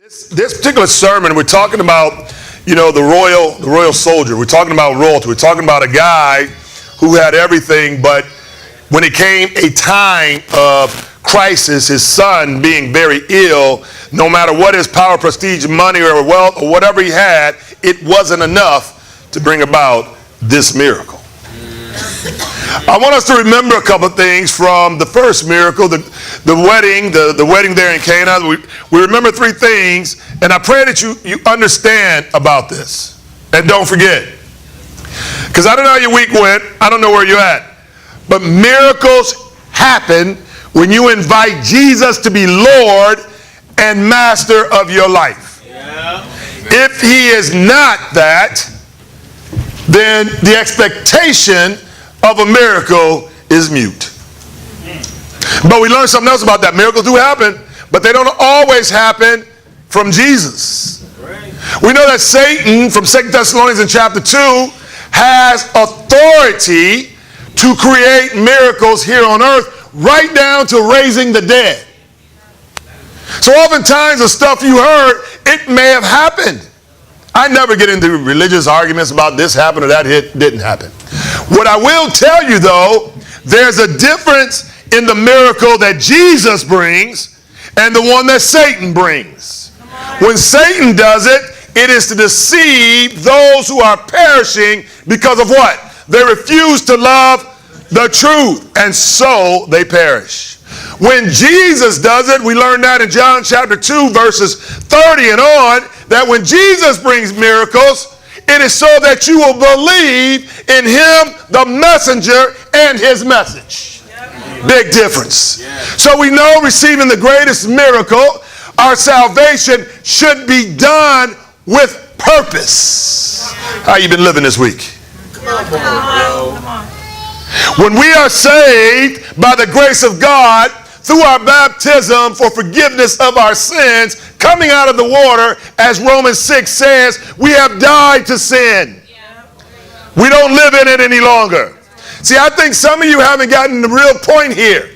This particular sermon, we're talking about, the royal soldier. We're talking about royalty. We're talking about a guy who had everything, but when it came a time of crisis, his son being very ill, no matter what his power, prestige, money, or wealth, or whatever he had, it wasn't enough to bring about this miracle. I want us to remember a couple of things from the first miracle, the wedding there in Cana. We remember three things, and I pray that you understand about this. And don't forget, because I don't know how your week went, I don't know where you're at, but miracles happen when you invite Jesus to be Lord and Master of your life. Yeah. If he is not that, then the expectation of a miracle is mute. But we learned something else about that. Miracles do happen, but they don't always happen from Jesus. We know that Satan, from 2 Thessalonians in chapter 2, has authority to create miracles here on earth, right down to raising the dead. So oftentimes the stuff you heard, it may have happened. I never get into religious arguments about this happened or that didn't happen. What I will tell you, though, there's a difference in the miracle that Jesus brings and the one that Satan brings. When Satan does it, it is to deceive those who are perishing because of what? They refuse to love the truth, and so they perish. When Jesus does it, we learn that in John chapter 2, verses 30 and on, that when Jesus brings miracles, it is so that you will believe in him, the messenger, and his message. Big difference. So we know receiving the greatest miracle, our salvation should be done with purpose. How you been living this week? Come on. When we are saved by the grace of God through our baptism for forgiveness of our sins, coming out of the water, as Romans 6 says, we have died to sin. We don't live in it any longer. See, I think some of you haven't gotten the real point here.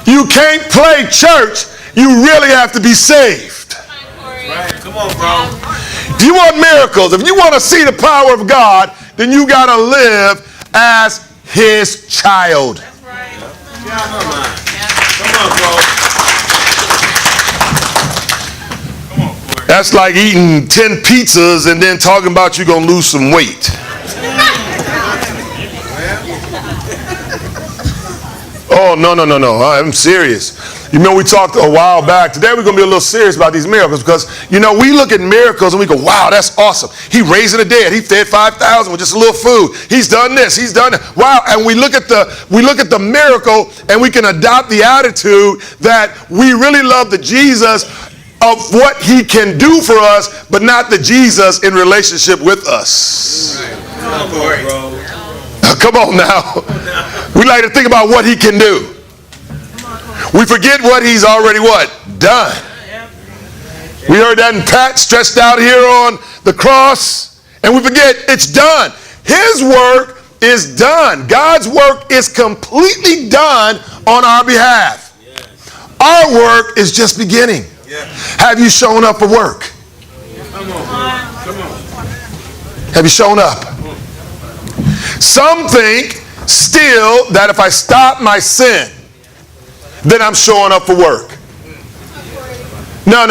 You can't play church. You really have to be saved. Right. Come on, bro. If you want miracles, if you want to see the power of God, then you got to live as his child. That's right. Come on, bro. Come on, Cory. That's like eating 10 pizzas and then talking about you're going to lose some weight. Oh, no. I'm serious. You know, we talked a while back. Today we're going to be a little serious about these miracles because, we look at miracles and we go, wow, that's awesome. He raised the dead. He fed 5,000 with just a little food. He's done this. He's done that. Wow. And we look at the miracle and we can adopt the attitude that we really love the Jesus of what he can do for us, but not the Jesus in relationship with us. Come on, Cory. Come on now. We like to think about what he can do. We forget what he's already done. We heard that in Pat stretched out here on the cross, and we forget it's done. His work is done. God's work is completely done on our behalf. Our work is just beginning. Have you shown up for work? Come on. Have you shown up? Some think still that if I stop my sin, then I'm showing up for work. No.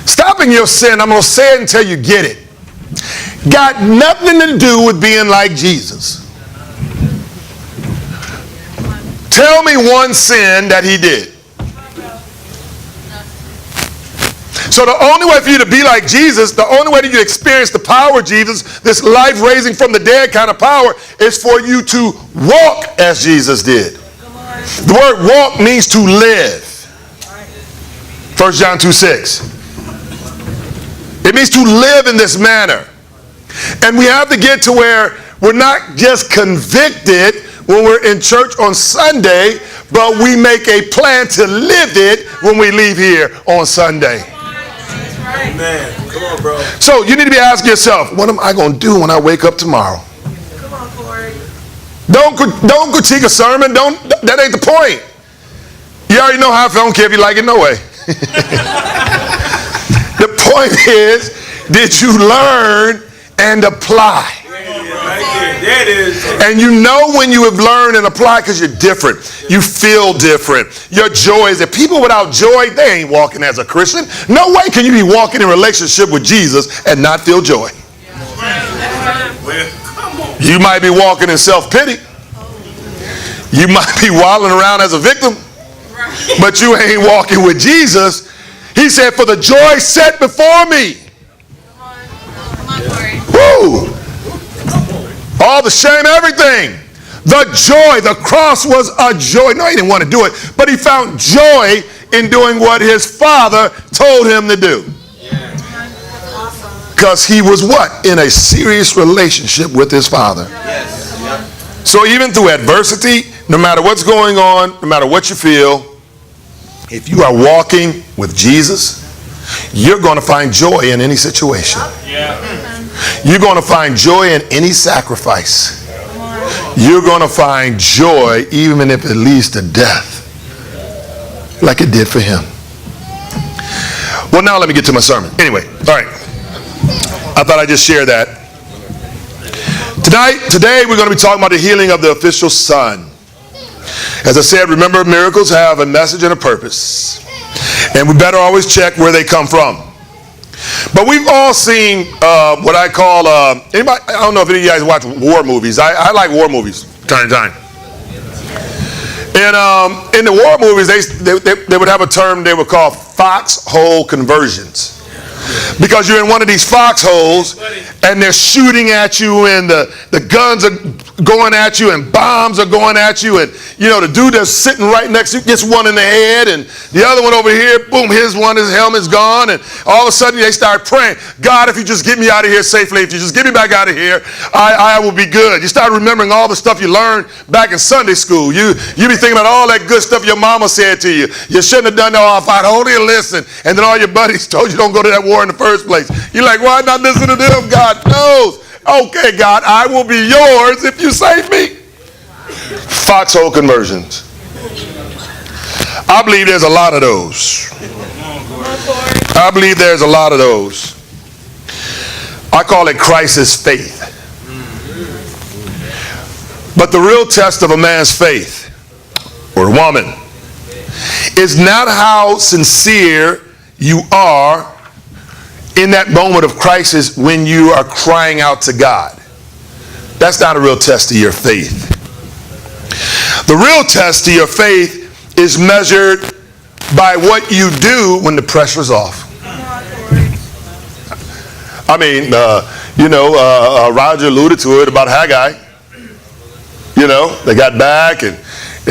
Stopping your sin, I'm going to say it until you get it, got nothing to do with being like Jesus. Tell me one sin that he did. So the only way for you to be like Jesus, the only way that you experience the power of Jesus, this life raising from the dead kind of power, is for you to walk as Jesus did. The word walk means to live. 1 John 2:6. It means to live in this manner. And we have to get to where we're not just convicted when we're in church on Sunday, but we make a plan to live it when we leave here on Sunday. Amen. Come on, bro. So you need to be asking yourself, what am I going to do when I wake up tomorrow? Come on, Cory. Don't critique a sermon. That ain't the point. You already know how I feel. I don't care if you like it, no way. The point is, did you learn and apply? That is. And you know when you have learned and applied because you're different. You feel different. Your joy is that people without joy, they ain't walking as a Christian. No way can you be walking in relationship with Jesus and not feel joy. Well, come on. You might be walking in self-pity. You might be wallowing around as a victim. But you ain't walking with Jesus. He said, for the joy set before me. Come on, Cory. Woo! All the shame, everything. The joy, the cross was a joy. No, he didn't want to do it, but he found joy in doing what his Father told him to do. Because he was what? In a serious relationship with his Father. So even through adversity, no matter what's going on, no matter what you feel, if you are walking with Jesus, you're going to find joy in any situation. You're going to find joy in any sacrifice. You're going to find joy even if it leads to death, like it did for him. Well, now let me get to my sermon. Anyway, all right. I thought I'd just share that. Today we're going to be talking about the healing of the official son. As I said, remember, miracles have a message and a purpose. And we better always check where they come from. But we've all seen what I call, anybody, I don't know if any of you guys watch war movies. I like war movies time to time. And in the war movies, they would have a term they would call foxhole conversions. Because you're in one of these foxholes and they're shooting at you and the guns are going at you and bombs are going at you, and you know the dude that's sitting right next to you gets one in the head and the other one over here, boom, his helmet's gone, and all of a sudden they start praying, God, if you just get me out of here safely, if you just get me back out of here, I will be good. You start remembering all the stuff you learned back in Sunday school. You be thinking about all that good stuff your mama said to you. You shouldn't have done that. Oh, if I'd only listen. And then all your buddies told you don't go to that war in the first place. You're like, why not listen to them? God knows. Okay, God, I will be yours if you save me. Foxhole conversions. I believe there's a lot of those. I believe there's a lot of those. I call it crisis faith. But the real test of a man's faith, or a woman, is not how sincere you are in that moment of crisis when you are crying out to God. That's not a real test of your faith. The real test of your faith is measured by what you do when the pressure's off. I mean, Roger alluded to it about Haggai. You know, they got back and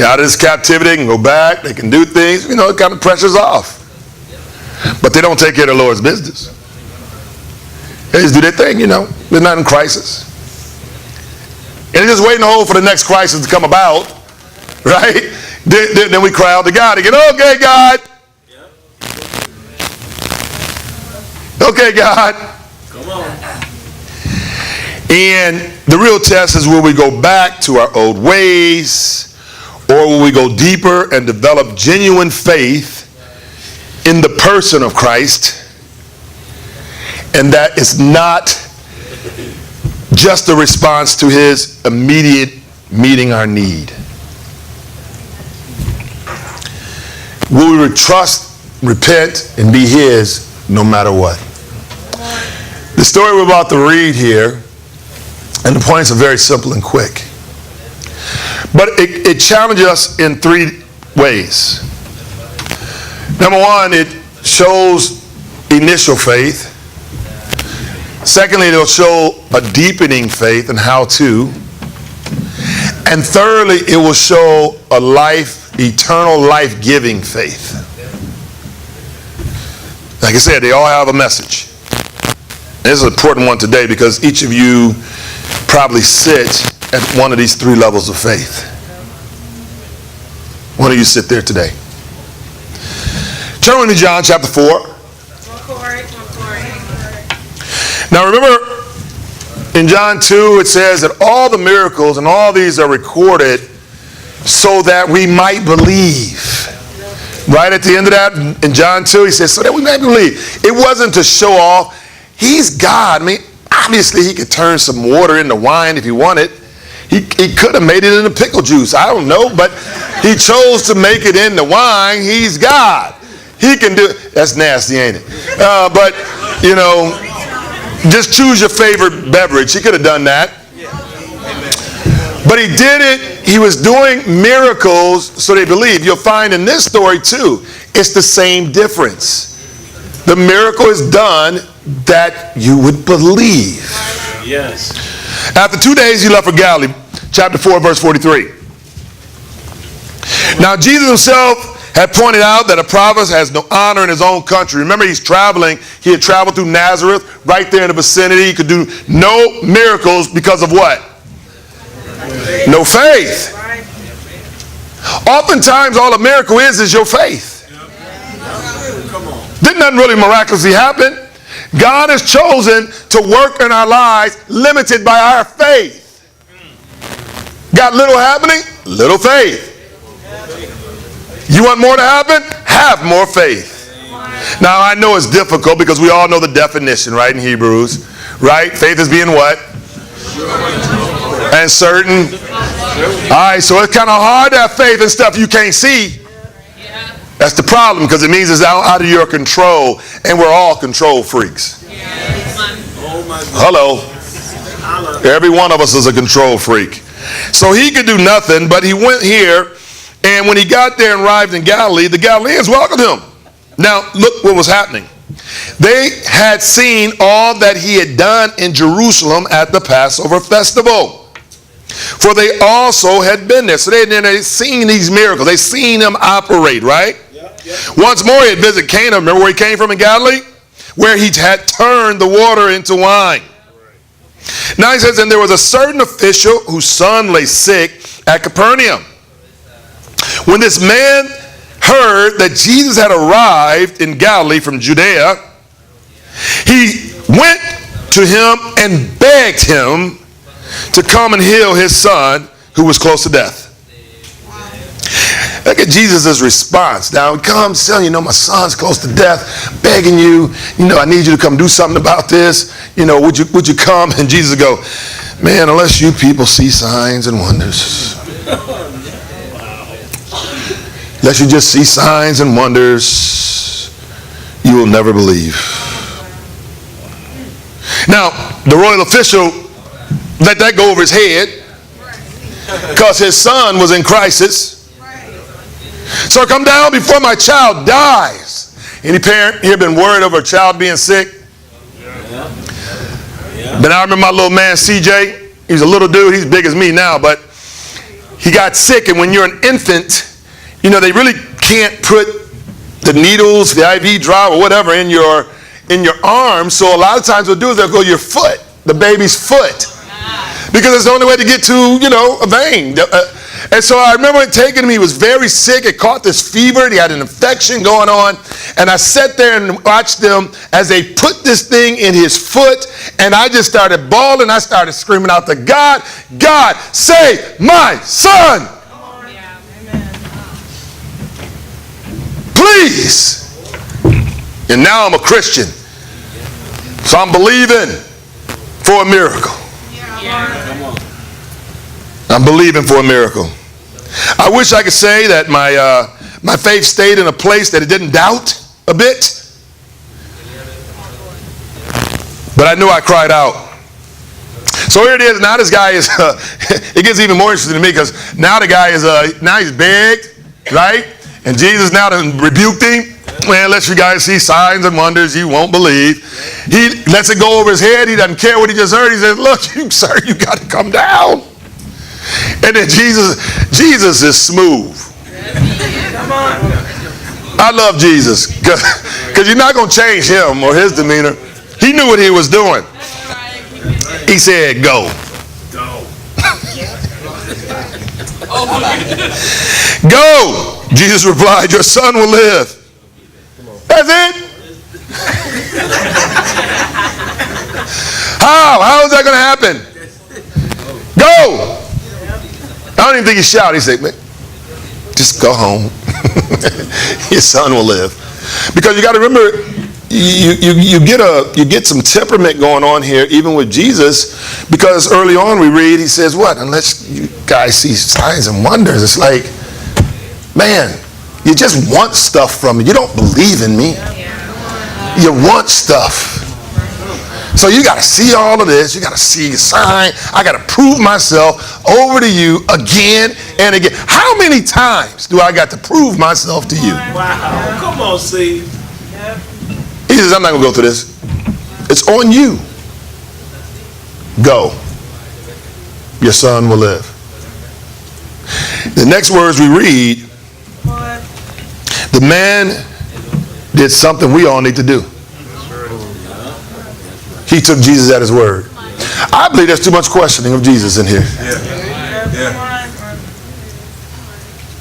out of this captivity, they can go back, they can do things, you know, it kind of pressure's off. But they don't take care of the Lord's business. They just do their thing, you know. They're not in crisis. And they're just waiting to hold for the next crisis to come about, right? Then we cry out to God again. Okay, God. Okay, God. Come on. And the real test is will we go back to our old ways, or will we go deeper and develop genuine faith in the person of Christ? And that is not just a response to his immediate meeting our need. Will we trust, repent, and be his no matter what? The story we're about to read here, and the points are very simple and quick. But it challenges us in three ways. Number one, it shows initial faith. Secondly, it'll show a deepening faith and how to. And thirdly, it will show a eternal life-giving faith. Like I said, they all have a message. This is an important one today because each of you probably sit at one of these three levels of faith. One of you sit there today. Turn with me to John chapter 4. Now remember, in John 2, it says that all the miracles and all these are recorded so that we might believe. Right at the end of that, in John 2, he says, so that we may believe. It wasn't to show off. He's God. I mean, obviously he could turn some water into wine if he wanted. He could have made it into pickle juice. I don't know, but he chose to make it into wine. He's God. He can do it. That's nasty, ain't it? But, you know, just choose your favorite beverage. He could have done that. But he did it. He was doing miracles so they believe. You'll find in this story too, it's the same difference. The miracle is done that you would believe. Yes. After 2 days, he left for Galilee. Chapter 4, verse 43. Now, Jesus himself had pointed out that a prophet has no honor in his own country. Remember, he's traveling. He had traveled through Nazareth, right there in the vicinity. He could do no miracles because of what? No faith. Oftentimes, all a miracle is your faith. Didn't nothing really miraculously happen. God has chosen to work in our lives limited by our faith. Got little happening? Little faith. You want more to happen? Have more faith. Now, I know it's difficult because we all know the definition, right, in Hebrews. Right? Faith is being what? And certain. All right, so it's kind of hard to have faith in stuff you can't see. That's the problem because it means it's out of your control, and we're all control freaks. Hello. Every one of us is a control freak. So he could do nothing, but he went here, and when he got there and arrived in Galilee, the Galileans welcomed him. Now, look what was happening. They had seen all that he had done in Jerusalem at the Passover festival. For they also had been there. So they'd seen these miracles. They'd seen him operate, right? Once more he had visited Cana. Remember where he came from in Galilee? Where he had turned the water into wine. Now he says, and there was a certain official whose son lay sick at Capernaum. When this man heard that Jesus had arrived in Galilee from Judea, he went to him and begged him to come and heal his son who was close to death. Look at Jesus' response. Now he comes telling you, my son's close to death, begging you, I need you to come do something about this. Would you come? And Jesus go, man, unless you people see signs and wonders. Unless you just see signs and wonders, you will never believe. Now, the royal official let that go over his head because his son was in crisis. So come down before my child dies. Any parent here been worried over a child being sick? But I remember my little man CJ. He's a little dude. He's big as me now, but he got sick. And when you're an infant, they really can't put the needles, the IV drop or whatever in your arm. So a lot of times what they'll do is they'll go your foot, the baby's foot. Because it's the only way to get to, a vein. And so I remember taking him. He was very sick. It caught this fever. He had an infection going on. And I sat there and watched them as they put this thing in his foot. And I just started bawling. I started screaming out to God, God, save my son. Please. And now I'm a Christian. So I'm believing for a miracle. I'm believing for a miracle. I wish I could say that my faith stayed in a place that it didn't doubt a bit. But I knew I cried out. So here it is. Now this guy is, it gets even more interesting to me because now the guy is, now he's begged, right? And Jesus now rebuked him. Man, unless you guys see signs and wonders, you won't believe. He lets it go over his head. He doesn't care what he just heard. He says, look, sir, you got to come down. And then Jesus is smooth. I love Jesus because you're not going to change him or his demeanor. He knew what he was doing. He said, go. Go. Jesus replied, your son will live. That's it. How is that going to happen? Go. I don't even think he shouted. He said, man, just go home. Your son will live. Because you got to remember, you get some temperament going on here, even with Jesus, because early on we read, he says, what? Unless you guys see signs and wonders. It's like, man, you just want stuff from me. You don't believe in me. You want stuff. So you got to see all of this. You got to see a sign. I got to prove myself over to you again and again. How many times do I got to prove myself to you? Wow. Come on, see. He says, I'm not going to go through this. It's on you. Go. Your son will live. The next words we read, the man did something we all need to do. He took Jesus at his word. I believe there's too much questioning of Jesus in here.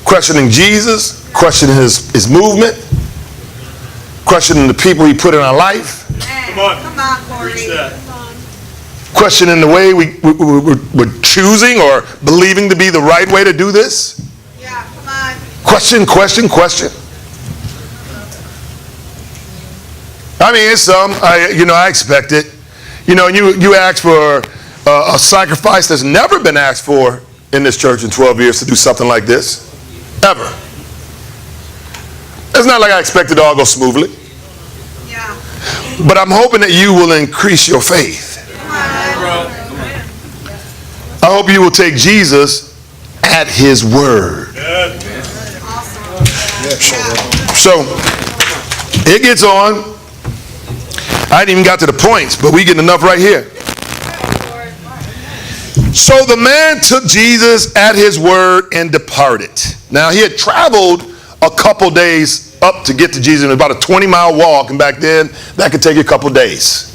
Questioning Jesus, questioning his movement, questioning the people he put in our life. Come on, Cory. Questioning the way we're choosing or believing to be the right way to do this. Yeah, come on. Question. I mean, it's I expect it. You ask for a sacrifice that's never been asked for in this church in 12 years to do something like this. Ever. It's not like I expect it to all go smoothly. Yeah. But I'm hoping that you will increase your faith. I hope you will take Jesus at his word. So, it gets on. I ain't even got to the points, but we getting enough right here. So the man took Jesus at his word and departed. Now he had traveled a couple days up to get to Jesus. It was about a 20-mile walk, and back then that could take a couple days.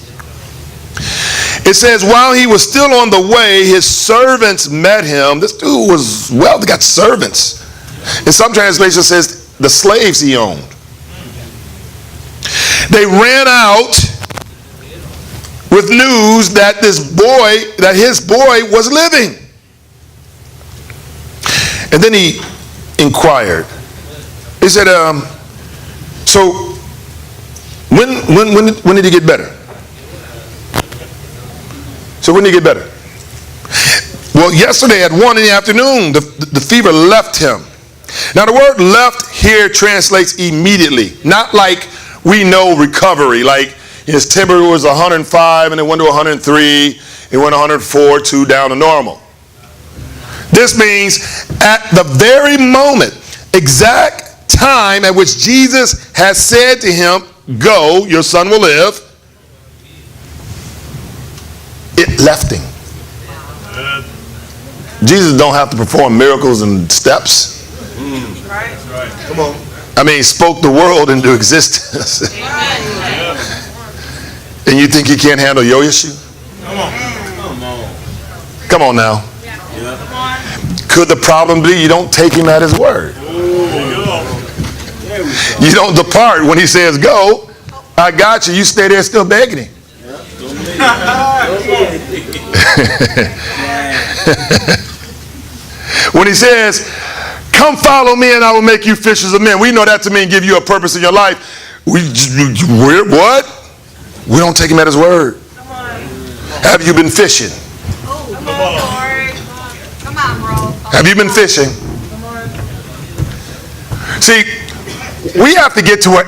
It says, while he was still on the way, his servants met him. This dude was, they got servants. In some translations it says the slaves he owned. They ran out with news that his boy was living. And then he inquired. He said, so when did he get better? So when did he get better? Well, yesterday at 1 in the afternoon, the fever left him. Now the word left here translates immediately, not like we know recovery, like his temperature was 105 and it went to 103, it went 104, 2 down to normal. This means at the very moment, exact time at which Jesus has said to him, go, your son will live, it left him. Jesus don't have to perform miracles and steps. Right. Come on. I mean, he spoke the world into existence. And you think he can't handle your issue? Come on now. Could the problem be you don't take him at his word? You don't depart when he says go. I got you. You stay there still begging him. When he says, come follow me and I will make you fishers of men. We know that to mean give you a purpose in your life. What? We don't take him at his word. Have you been fishing? Come on, bro. Have you been fishing? See, we have to get to where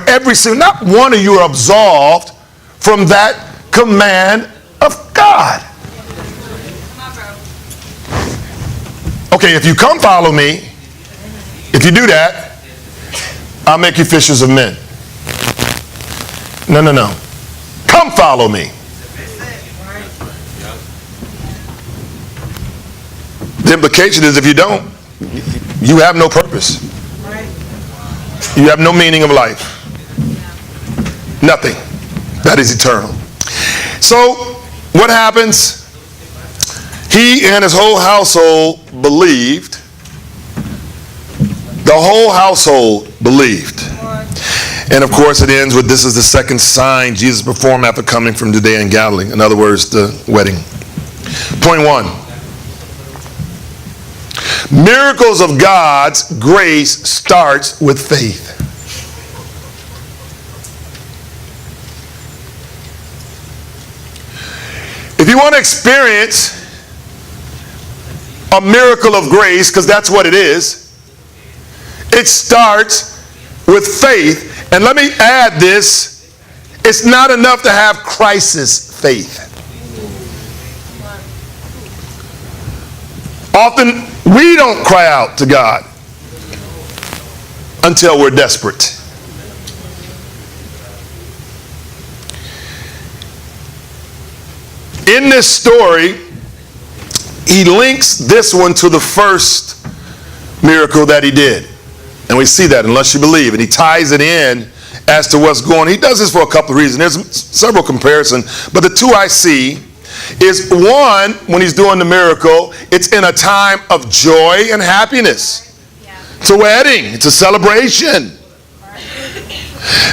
not one of you are absolved from that command of God. Okay, if you come follow me, if you do that, I'll make you fishers of men. No. Come follow me. The implication is if you don't, you have no purpose. You have no meaning of life. Nothing. That is eternal. So, what happens? He and his whole household believed. The whole household believed. And of course it ends with, this is the second sign Jesus performed after coming from Judea and Galilee. In other words, the wedding. Point 1. Miracles of God's grace starts with faith. If you want to experience a miracle of grace, because that's what it is, it starts with faith. And let me add this, it's not enough to have crisis faith. Often we don't cry out to God until we're desperate. In this story, he links this one to the first miracle that he did. And we see that, unless you believe. And he ties it in as to what's going on. He does this for a couple of reasons. There's several comparisons, but the two I see is, one, when he's doing the miracle, it's in a time of joy and happiness. It's a wedding. It's a celebration.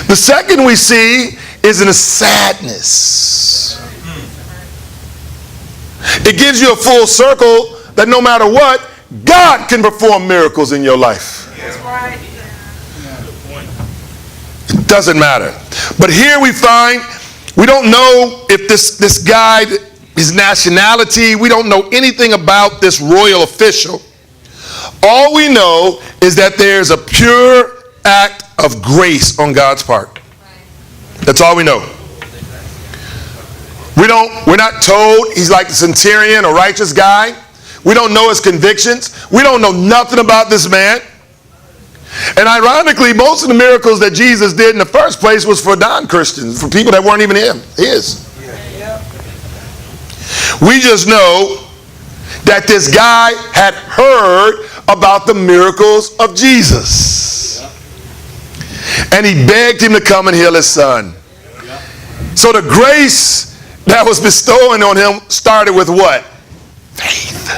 The second we see is in a sadness. It gives you a full circle that no matter what, God can perform miracles in your life. That's right. It doesn't matter. But here we find, we don't know if this guy, his nationality, we don't know anything about this royal official. All we know is that there's a pure act of grace on God's part. That's all we know. We're not told he's like the centurion, a righteous guy. We don't know his convictions. We don't know nothing about this man. And ironically, most of the miracles that Jesus did in the first place was for non-Christians, for people that weren't even his. We just know that this guy had heard about the miracles of Jesus. And he begged him to come and heal his son. So the grace that was bestowing on him started with what? Faith.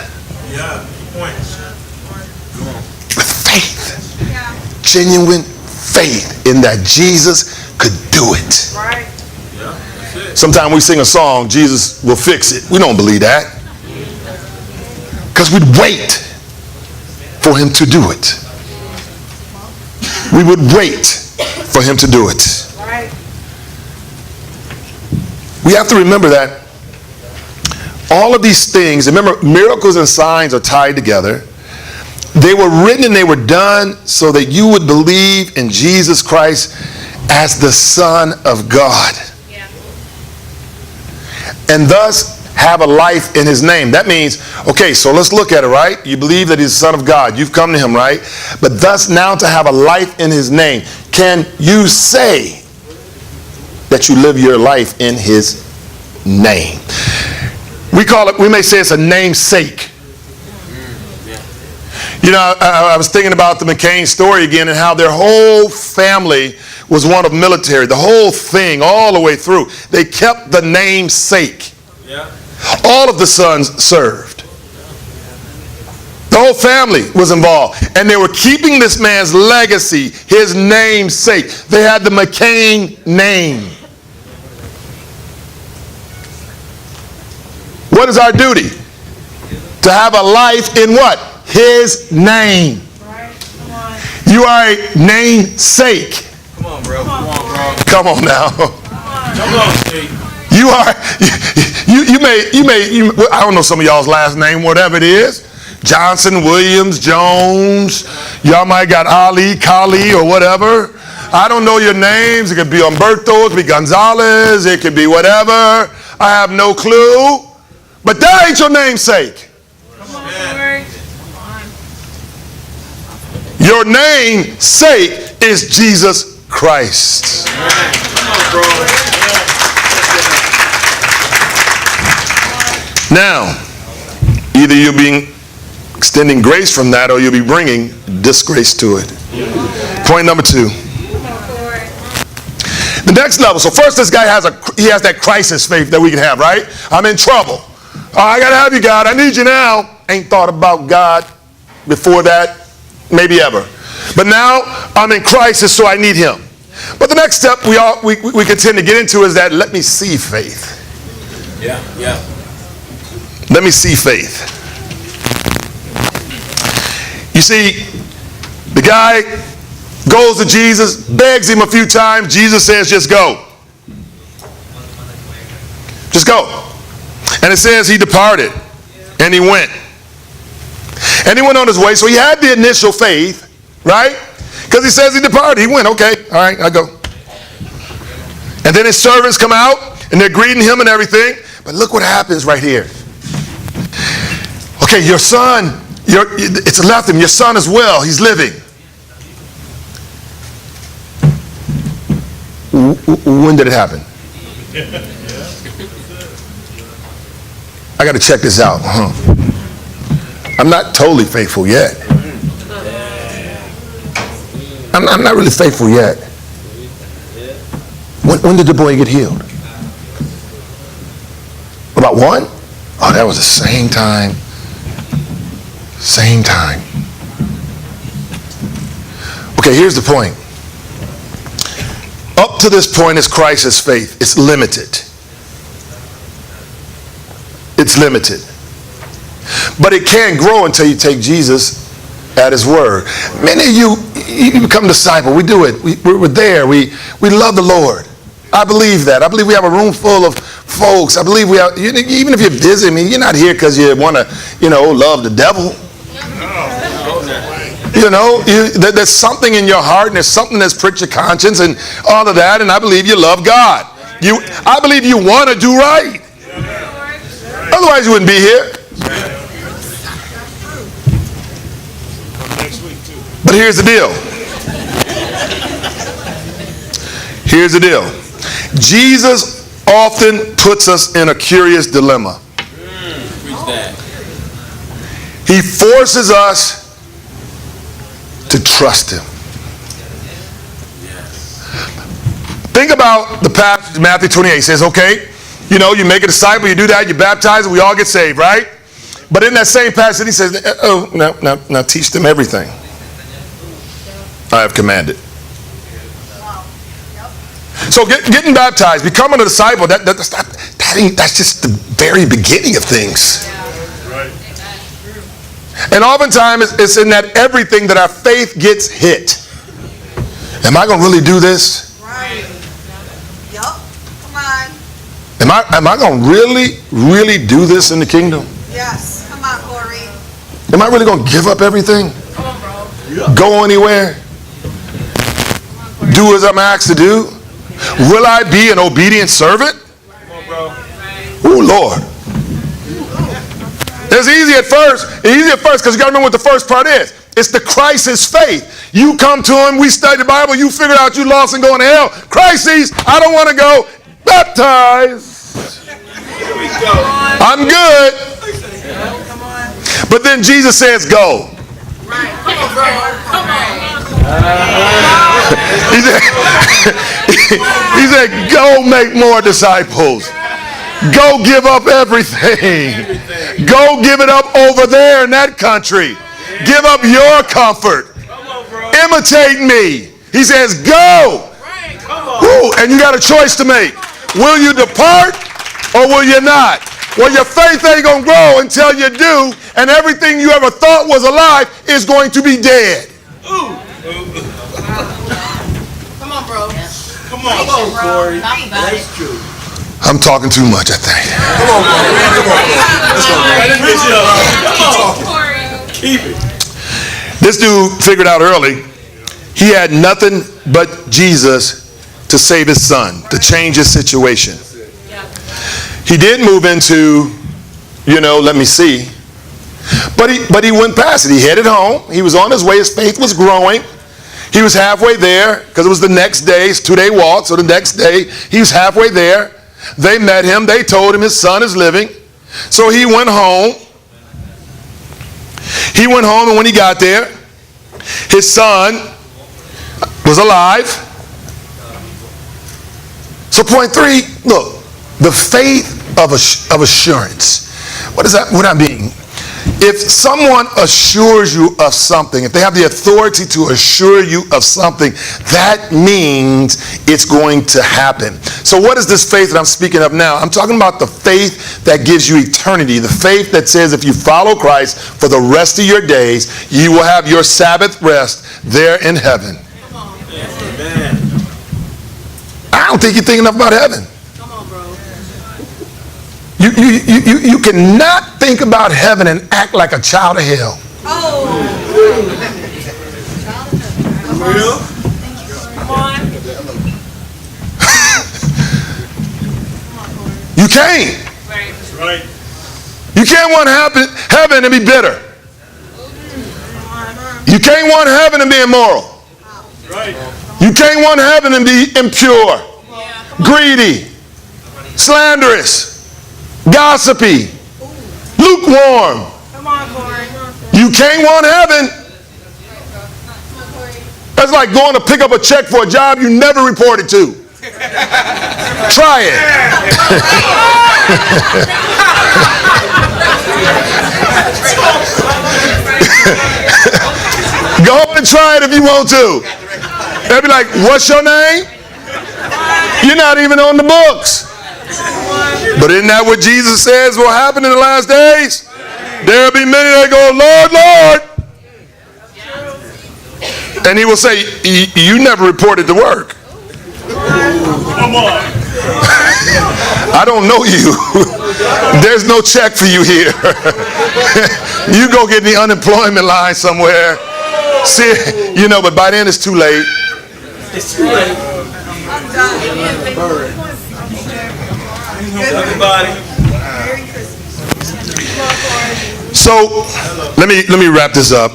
With faith. Genuine faith in that Jesus could do it. Right. Sometimes we sing a song, Jesus will fix it. We don't believe that. Because we'd wait for him to do it. We would wait for him to do it. Right. We have to remember that all of these things, remember, miracles and signs are tied together. They were written and they were done so that you would believe in Jesus Christ as the Son of God. Yeah. And thus have a life in his name. That means, okay, so let's look at it, right? You believe that he's the Son of God. You've come to him, right? But thus now to have a life in his name. Can you say that you live your life in his name? We may say it's a namesake. You know, I was thinking about the McCain story again and how their whole family was one of military. The whole thing, all the way through. They kept the namesake. Yeah. All of the sons served. The whole family was involved. And they were keeping this man's legacy, his namesake. They had the McCain name. What is our duty? To have a life in what? His name. Right. Come on. You are a namesake. Come on, bro. Come on, bro. Come on now. Come on, Steve. You are, you may, I don't know some of y'all's last name, whatever it is. Johnson, Williams, Jones. Y'all might got Ali, Kali, or whatever. I don't know your names. It could be Humberto, it could be Gonzalez, it could be whatever. I have no clue. But that ain't your namesake. Come on, Cory. Your namesake is Jesus Christ. Come on, bro. Now, either you'll be extending grace from that or you'll be bringing disgrace to it. Point number 2. Come on, Cory. The next level. So first this guy has that crisis faith that we can have, right? I'm in trouble. Oh, I got to have you, God. I need you now. Ain't thought about God before that, maybe ever. But now I'm in crisis, so I need him. But the next step we can tend to get into is that let me see faith. Yeah. Let me see faith. You see, the guy goes to Jesus, begs him a few times. Jesus says, just go. Just go. And it says he departed and he went. And he went on his way. So he had the initial faith, right? Because he says he departed. He went, okay, all right, I go. And then his servants come out and they're greeting him and everything. But look what happens right here. Okay, your son, it's left him. Your son is well. He's living. When did it happen? I got to check this out. I'm not totally faithful yet. I'm not really faithful yet. When did the boy get healed? About 1? Oh, that was the same time. Same time. Okay, here's the point. Up to this point is Christ's faith. It's limited. It's limited. But it can't grow until you take Jesus at his word. Many of you become disciples. We do it. We're there. We love the Lord. I believe that. I believe we have a room full of folks. I believe we have, even if you're busy, I mean, you're not here because you want to, love the devil. There's something in your heart and there's something that's pricked your conscience and all of that, and I believe you love God. I believe you want to do right. Otherwise you wouldn't be here. But here's the deal. Here's the deal. Jesus often puts us in a curious dilemma. He forces us to trust him. Think about the passage in Matthew 28. It says, okay, you make a disciple, you do that, you baptize, and we all get saved, right? But in that same passage, he says, now teach them everything I have commanded. So getting baptized, becoming a disciple, that's just the very beginning of things. And oftentimes it's in that everything that our faith gets hit. Am I going to really do this? Right. Yup. Come on. Am I going to really do this in the kingdom? Yes. Come on, Cory. Am I really going to give up everything? Come on, bro. Go anywhere? Do as I'm asked to do? Will I be an obedient servant? Come on, bro. Oh, Lord. It's easy at first. It's easy at first because you got to remember what the first part is. It's the crisis faith. You come to him, we study the Bible, you figure out you lost and going to hell. Crises, I don't want to go. Baptize. Here we go. I'm good. Come on. But then Jesus says, go. Right. Come on, bro. Come on. He said, go make more disciples. Go give up everything. Go give it up over there in that country. Give up your comfort. Imitate me. He says, go. Woo, and you got a choice to make. Will you depart or will you not? Well, your faith ain't going to grow until you do, and everything you ever thought was alive is going to be dead. Come on, bro. Come on, Cory. That's true. I'm talking too much, I think. Keep it. This dude figured out early he had nothing but Jesus to save his son, to change his situation. He did move into, let me see. But he went past it. He headed home. He was on his way. His faith was growing. He was halfway there because it was the next day. It's a 2-day walk. So the next day, he was halfway there. They met him. They told him his son is living. So he went home. He went home, and when he got there, his son was alive. So point 3, look, the faith of assurance. What does that? What I mean? If someone assures you of something, if they have the authority to assure you of something, that means it's going to happen. So what is this faith that I'm speaking of now? I'm talking about the faith that gives you eternity. The faith that says if you follow Christ for the rest of your days, you will have your Sabbath rest there in heaven. I don't think you're thinking enough about heaven. Come on, bro. You cannot think about heaven and act like a child of hell. Oh. Come on. You can't. Right. You can't want heaven and be bitter. You can't want heaven and be immoral. Right. You can't want heaven and be impure, greedy, slanderous, gossipy, lukewarm. Come on, Cory. You can't want heaven. That's like going to pick up a check for a job you never reported to. Try it. Go and try it if you want to. They'll be like, what's your name? You're not even on the books. But isn't that what Jesus says will happen in the last days? There'll be many that go, Lord, Lord. And he will say, you never reported the work. Come on. I don't know you. There's no check for you here. You go get in the unemployment line somewhere. See, but by then it's too late. It's too late. I'm done. Everybody. Merry Christmas. So let me wrap this up.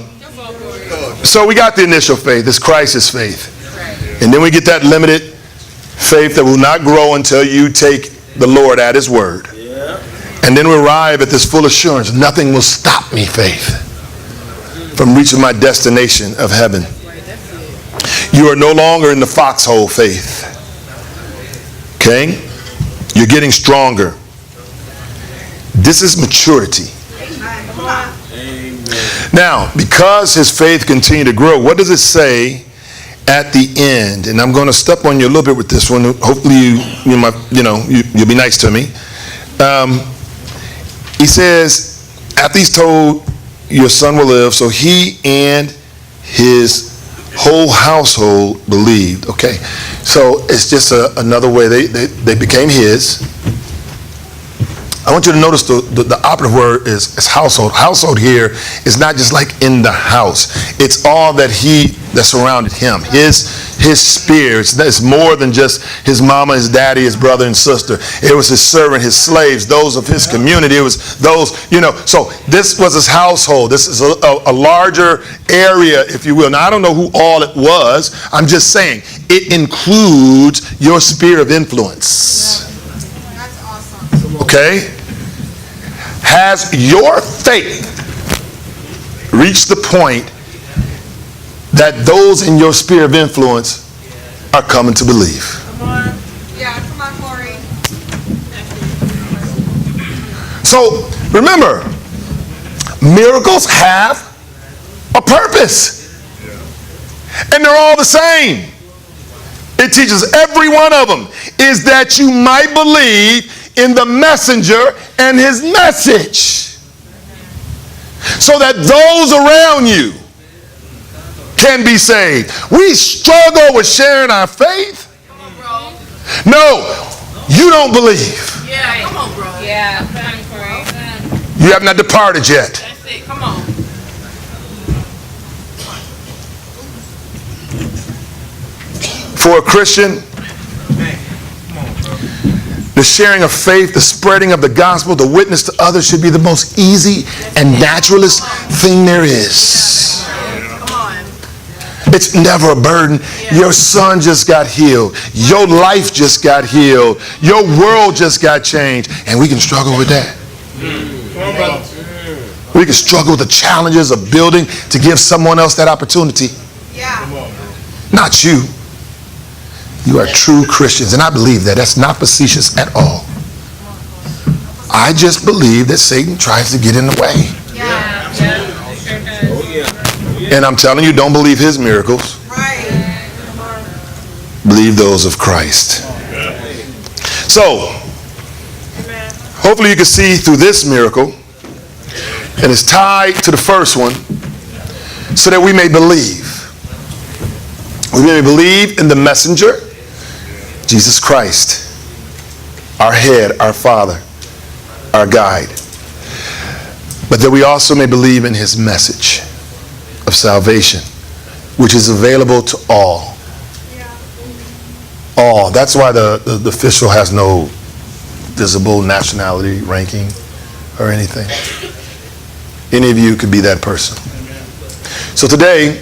So we got the initial faith, this crisis faith. And then we get that limited faith that will not grow until you take the Lord at his word. Yeah. And then we arrive at this full assurance, nothing will stop me, faith, from reaching my destination of heaven. You are no longer in the foxhole, faith. Okay? You're getting stronger. This is maturity. Now, because his faith continued to grow, what does it say at the end? And I'm going to step on you a little bit with this one. Hopefully you'll be nice to me. He says, after he's told your son will live, so he and his whole household believed. Okay, so it's just another way they became his. I want you to notice the operative word is household. Household here is not just like in the house. It's all that surrounded him. His spirits. That's more than just his mama, his daddy, his brother and sister. It was his servant, his slaves, those of his community. It was those, so this was his household. This is a larger area, if you will. Now, I don't know who all it was. I'm just saying it includes your sphere of influence. That's awesome. Okay? Has your faith reached the point that those in your sphere of influence are coming to believe? Come on. Yeah, come on, Cory. So, remember, miracles have a purpose. And they're all the same. It teaches every one of them is that you might believe in the messenger and his message, so that those around you can be saved. We struggle with sharing our faith. Come on, bro. No, you don't believe. Yeah, come on, bro. Yeah, come on, Cory. You have not departed yet. That's it. Come on. For a Christian, the sharing of faith, the spreading of the gospel, the witness to others should be the most easy and naturalist thing there is. Come on. It's never a burden. Your son just got healed. Your life just got healed. Your world just got changed. And we can struggle with that. We can struggle with the challenges of building to give someone else that opportunity. Yeah. Not you. You are true Christians, and I believe that. That's not facetious at all. I just believe that Satan tries to get in the way. Yeah. And I'm telling you, don't believe his miracles. Right. Believe those of Christ. So, hopefully you can see through this miracle, and it's tied to the first one, so that we may believe. We may believe in the messenger, Jesus Christ, our head, our Father, our guide. But that we also may believe in his message of salvation, which is available to all. All. That's why the official has no visible nationality ranking or anything. Any of you could be that person. So today,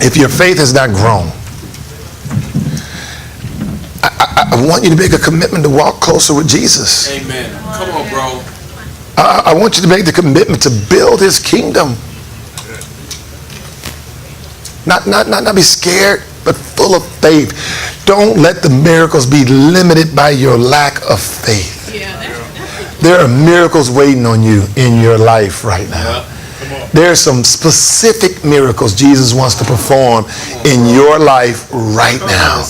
if your faith has not grown, I want you to make a commitment to walk closer with Jesus. Amen. Come on, bro. I want you to make the commitment to build his kingdom. Not be scared, but full of faith. Don't let the miracles be limited by your lack of faith. Yeah, There are miracles waiting on you in your life right now. There are some specific miracles Jesus wants to perform in your life right now.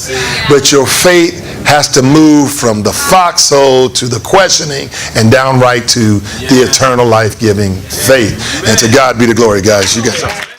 But your faith has to move from the foxhole to the questioning and downright to the eternal life-giving faith. And to God be the glory, guys. You guys.